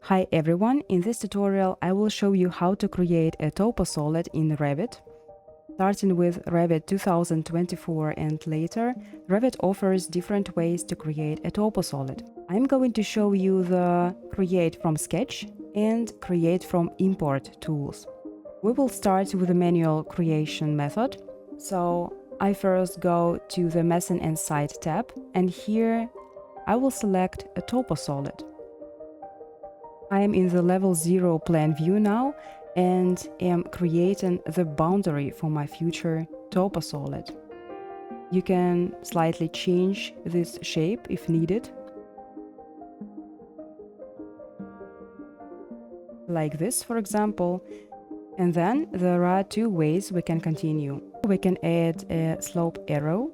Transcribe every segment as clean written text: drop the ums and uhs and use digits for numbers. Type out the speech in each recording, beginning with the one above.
Hi everyone, in this tutorial I will show you how to create a Toposolid in Revit. Starting with Revit 2024 and later, Revit offers different ways to create a Toposolid. I'm going to show you the Create from Sketch and Create from Import tools. We will start with the manual creation method. So I first go to the Messen and Site tab, and here I will select a Toposolid. I am in the level 0 plan view now and am creating the boundary for my future Toposolid. You can slightly change this shape if needed, like this for example, and then there are two ways we can continue. We can add a slope arrow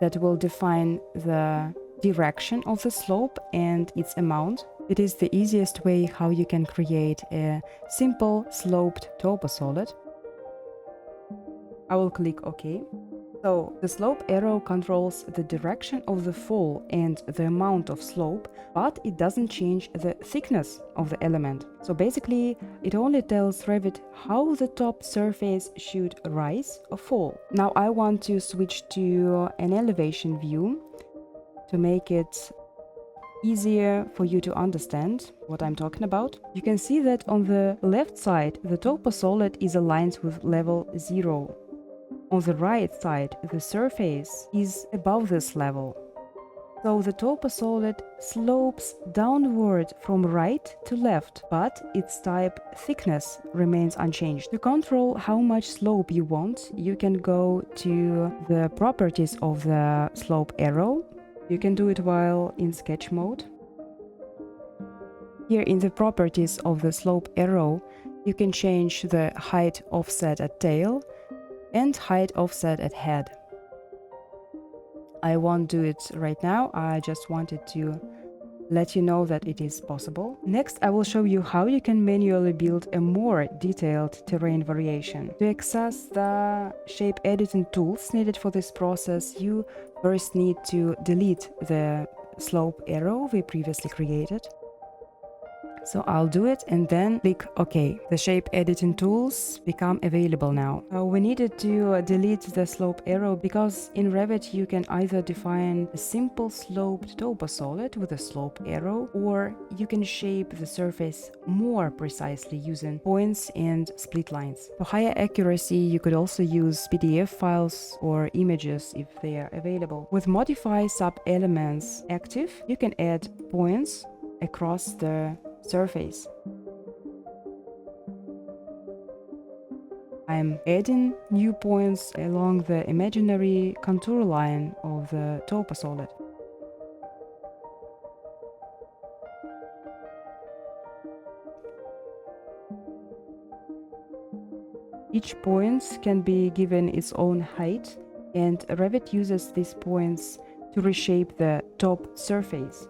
that will define the direction of the slope and its amount. It is the easiest way how you can create a simple sloped Toposolid. I will click OK. So the slope arrow controls the direction of the fall and the amount of slope, but it doesn't change the thickness of the element. So basically it only tells Revit how the top surface should rise or fall. Now I want to switch to an elevation view to make it easier for you to understand what I'm talking about. You can see that on the left side the Toposolid is aligned with level 0. On the right side the surface is above this level. So the Toposolid slopes downward from right to left, but its type thickness remains unchanged. To control how much slope you want, you can go to the properties of the slope arrow. You can do it while in sketch mode. Here in the properties of the slope arrow, you can change the height offset at tail and height offset at head. I won't do it right now, I just wanted to let you know that it is possible. Next, I will show you how you can manually build a more detailed terrain variation. To access the shape editing tools needed for this process, you first need to delete the slope arrow we previously created. So I'll do it and then click OK. The shape editing tools become available now. We needed to delete the slope arrow because in Revit you can either define a simple sloped Toposolid with a slope arrow, or you can shape the surface more precisely using points and split lines. For higher accuracy, you could also use PDF files or images if they are available. With Modify Sub-Elements active, you can add points across the surface. I'm adding new points along the imaginary contour line of the Toposolid. Each point can be given its own height, and Revit uses these points to reshape the top surface.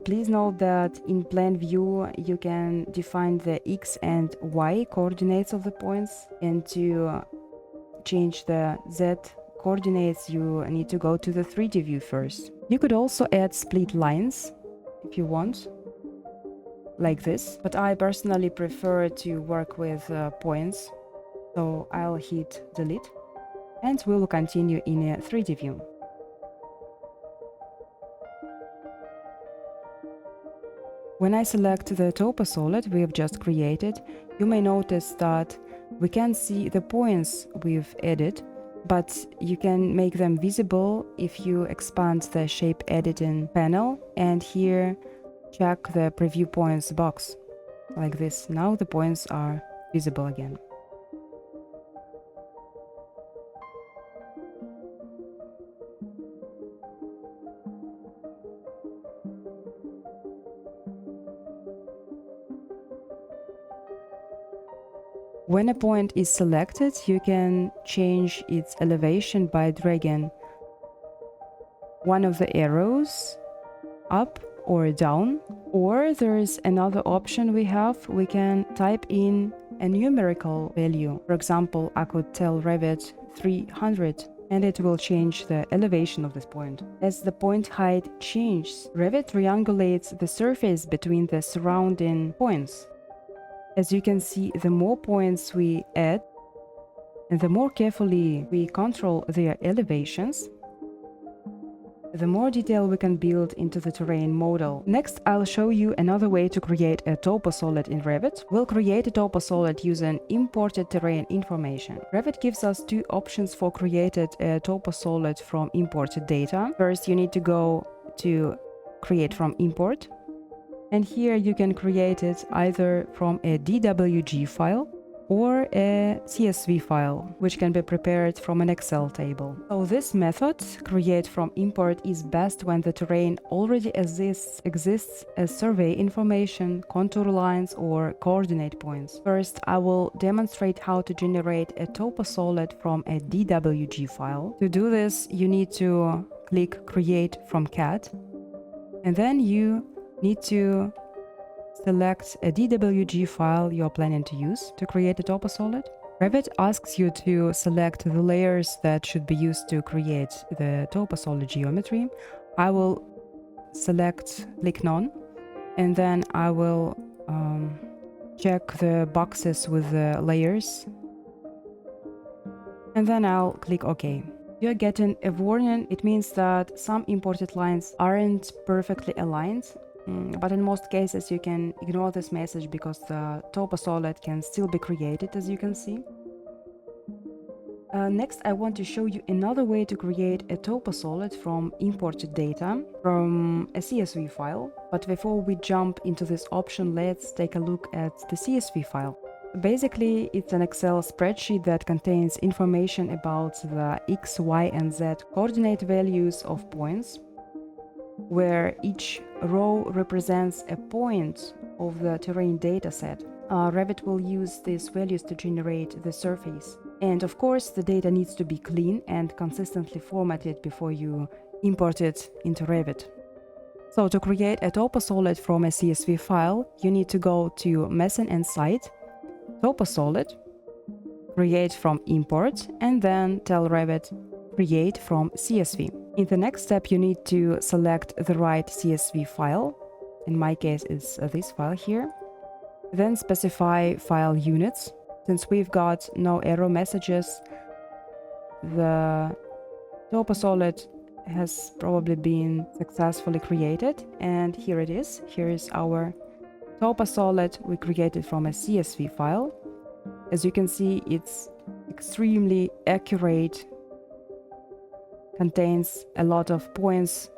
Please note that in plan view you can define the X and Y coordinates of the points, and to change the Z coordinates you need to go to the 3D view first. You could also add split lines if you want, like this, but I personally prefer to work with points, so I'll hit delete and we will continue in a 3D view. When I select the Toposolid we have just created, you may notice that we can see the points we've added, but you can make them visible if you expand the shape editing panel and here check the preview points box, like this. Now the points are visible again. When a point is selected, you can change its elevation by dragging one of the arrows up or down, or there is another option we have. We can type in a numerical value. For example, I could tell Revit 300 and it will change the elevation of this point. As the point height changes, Revit triangulates the surface between the surrounding points. As you can see, the more points we add, and the more carefully we control their elevations, the more detail we can build into the terrain model. Next, I'll show you another way to create a Toposolid in Revit. We'll create a Toposolid using imported terrain information. Revit gives us two options for creating a Toposolid from imported data. First, you need to go to Create from Import, and here you can create it either from a DWG file or a CSV file, which can be prepared from an Excel table. So this method, create from import, is best when the terrain already exists as survey information, contour lines, or coordinate points. First, I will demonstrate how to generate a Toposolid from a DWG file. To do this, you need to click Create from CAD, and then you need to select a DWG file you're planning to use to create a Toposolid. Revit asks you to select the layers that should be used to create the Toposolid geometry. I will click None, and then I will check the boxes with the layers, and then I'll click OK. You're getting a warning. It means that some imported lines aren't perfectly aligned. But in most cases you can ignore this message because the Toposolid can still be created, as you can see. Next, I want to show you another way to create a Toposolid from imported data from a CSV file. But before we jump into this option, let's take a look at the CSV file. Basically, it's an Excel spreadsheet that contains information about the X, Y, and Z coordinate values of points, where each row represents a point of the terrain dataset. Revit will use these values to generate the surface. And of course, the data needs to be clean and consistently formatted before you import it into Revit. So to create a Toposolid from a CSV file, you need to go to Messing and Site, Toposolid, Create from Import, and then tell Revit Create from CSV. In the next step, you need to select the right CSV file. In my case, it's this file here. Then specify file units. Since we've got no error messages, the Toposolid has probably been successfully created. And here it is. Here is our Toposolid we created from a CSV file. As you can see, it's extremely accurate, contains a lot of points.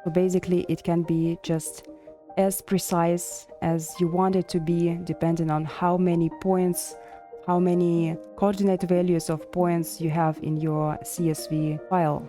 So basically it can be just as precise as you want it to be, depending on how many points, how many coordinate values of points you have in your CSV file.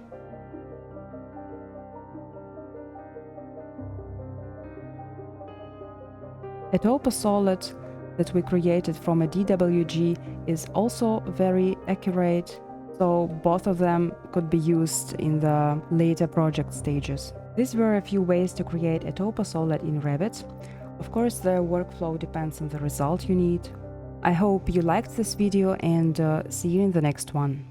A Toposolid that we created from a DWG is also very accurate, so both of them could be used in the later project stages. These were a few ways to create a Toposolid in Revit. Of course, the workflow depends on the result you need. I hope you liked this video, and see you in the next one.